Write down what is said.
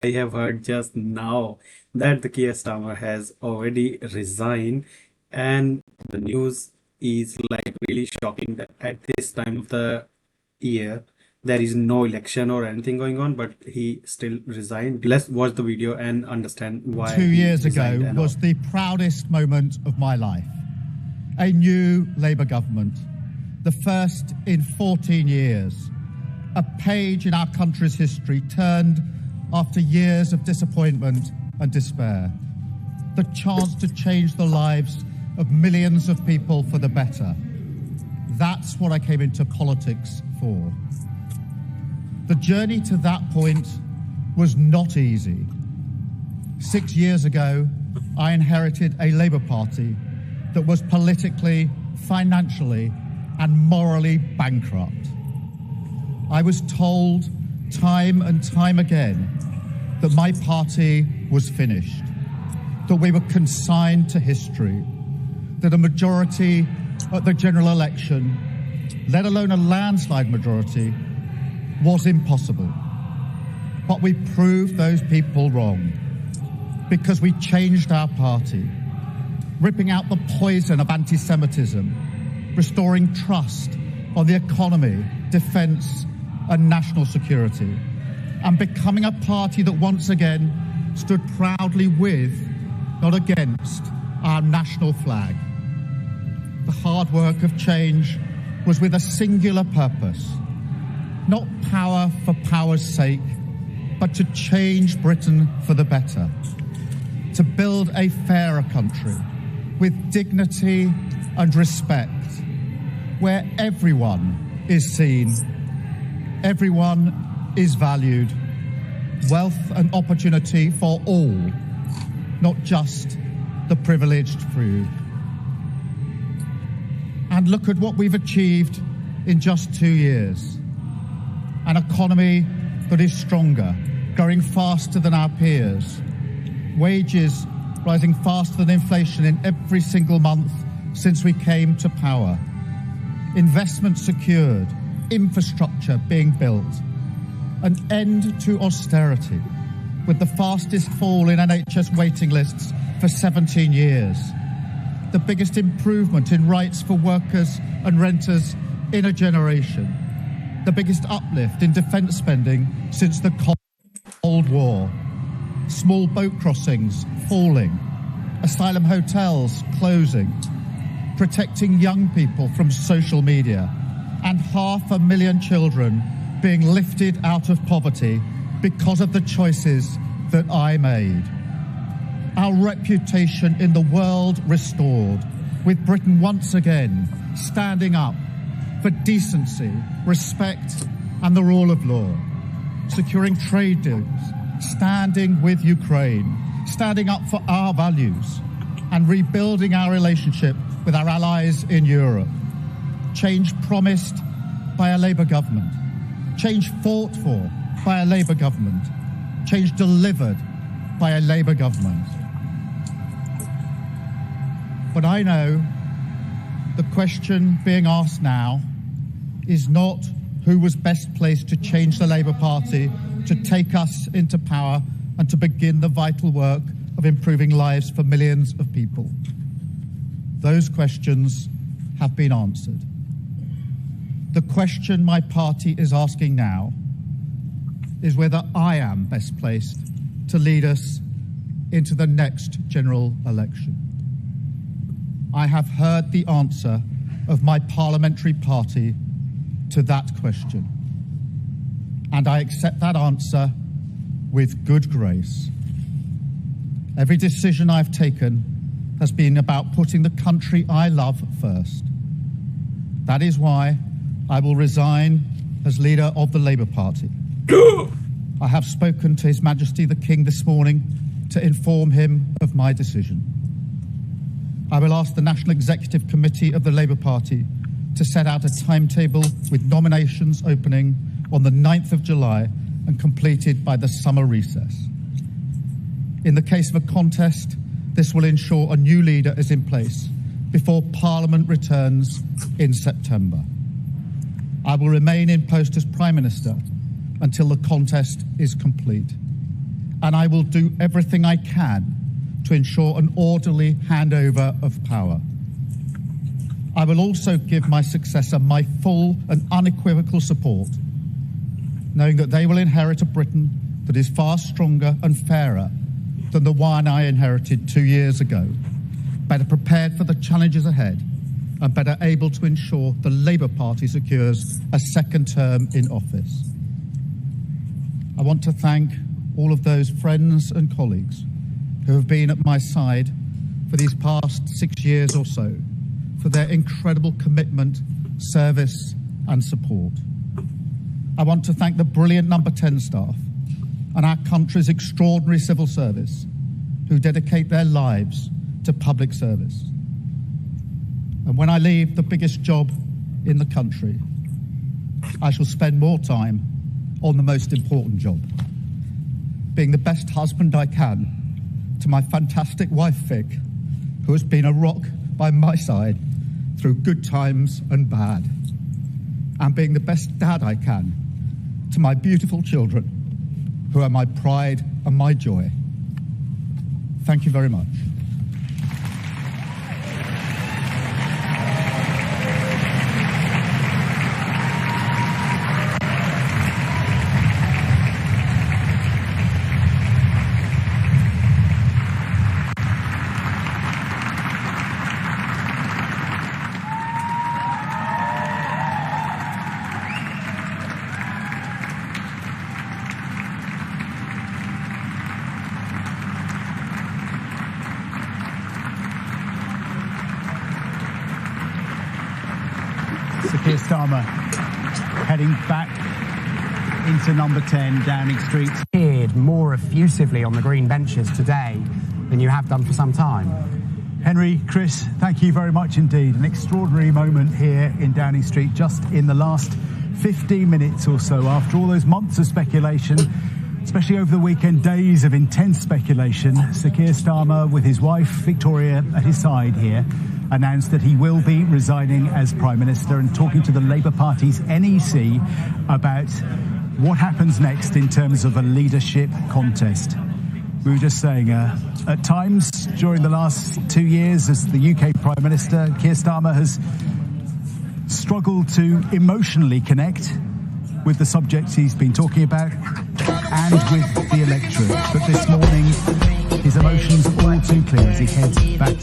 I have heard just now that the Keir Starmer has already resigned, and the news is like really shocking that at this time of the year there is no election or anything going on, but he still resigned. Let's watch the video and understand why Two he years resigned ago and all. was the proudest moment of my life. A new Labour government, the first in 14 years. A page in our country's history turned after years of disappointment and despair. The chance to change the lives of millions of people for the better. That's what I came into politics for. The journey to that point was not easy. 6 years ago, I inherited a Labour Party that was politically, financially, and morally bankrupt. I was told time and time again that my party was finished, that we were consigned to history, that a majority at the general election, let alone a landslide majority, was impossible. But we proved those people wrong because we changed our party, ripping out the poison of anti-Semitism, restoring trust on the economy, defence and national security, and becoming a party that once again stood proudly with, not against, our national flag. The hard work of change was with a singular purpose, not power for power's sake, but to change Britain for the better, to build a fairer country with dignity and respect, where everyone is seen, everyone is valued, wealth and opportunity for all, not just the privileged few. And look at what we've achieved in just 2 years. An economy that is stronger, growing faster than our peers, wages rising faster than inflation in every single month since we came to power, investment secured, infrastructure being built, an end to austerity with the fastest fall in NHS waiting lists for 17 years, the biggest improvement in rights for workers and renters in a generation, the biggest uplift in defence spending since the Cold War, small boat crossings falling, asylum hotels closing, protecting young people from social media, and 500,000 children being lifted out of poverty because of the choices that I made. Our reputation in the world restored, with Britain once again standing up for decency, respect and the rule of law, securing trade deals, standing with Ukraine, standing up for our values and rebuilding our relationship with our allies in Europe. Change promised by a Labour government, change fought for by a Labour government, change delivered by a Labour government. But I know the question being asked now is not who was best placed to change the Labour Party, to take us into power and to begin the vital work of improving lives for millions of people. Those questions have been answered. The question my party is asking now is whether I am best placed to lead us into the next general election. I have heard the answer of my parliamentary party to that question, and I accept that answer with good grace. Every decision I've taken has been about putting the country I love first. That is why I will resign as leader of the Labour Party. I have spoken to His Majesty the King this morning to inform him of my decision. I will ask the National Executive Committee of the Labour Party to set out a timetable with nominations opening on the 9th of July and completed by the summer recess. In the case of a contest, this will ensure a new leader is in place before Parliament returns in September. I will remain in post as Prime Minister until the contest is complete. and I will do everything I can to ensure an orderly handover of power. I will also give my successor my full and unequivocal support, knowing that they will inherit a Britain that is far stronger and fairer than the one I inherited 2 years ago, better prepared for the challenges ahead, and better able to ensure the Labour Party secures a second term in office. I want to thank all of those friends and colleagues who have been at my side for these past 6 years or so, for their incredible commitment, service and support. I want to thank the brilliant Number 10 staff and our country's extraordinary civil service who dedicate their lives to public service. And when I leave the biggest job in the country, I shall spend more time on the most important job, being the best husband I can to my fantastic wife Vic, who has been a rock by my side through good times and bad, and being the best dad I can to my beautiful children, who are my pride and my joy. Thank you very much. Keir Starmer heading back into Number 10 Downing Street. Appeared more effusively on the green benches today than you have done for some time. Henry, Chris, thank you very much indeed. An extraordinary moment here in Downing Street just in the last 15 minutes or so, after all those months of speculation, especially over the weekend, days of intense speculation. Sir Keir Starmer, with his wife Victoria at his side here, announced that he will be resigning as Prime Minister and talking to the Labour Party's NEC about what happens next in terms of a leadership contest. We were just saying, at times during the last 2 years as the UK Prime Minister, Keir Starmer has struggled to emotionally connect with the subjects he's been talking about and with the electorate. But this morning, his emotions are all too clear as he heads back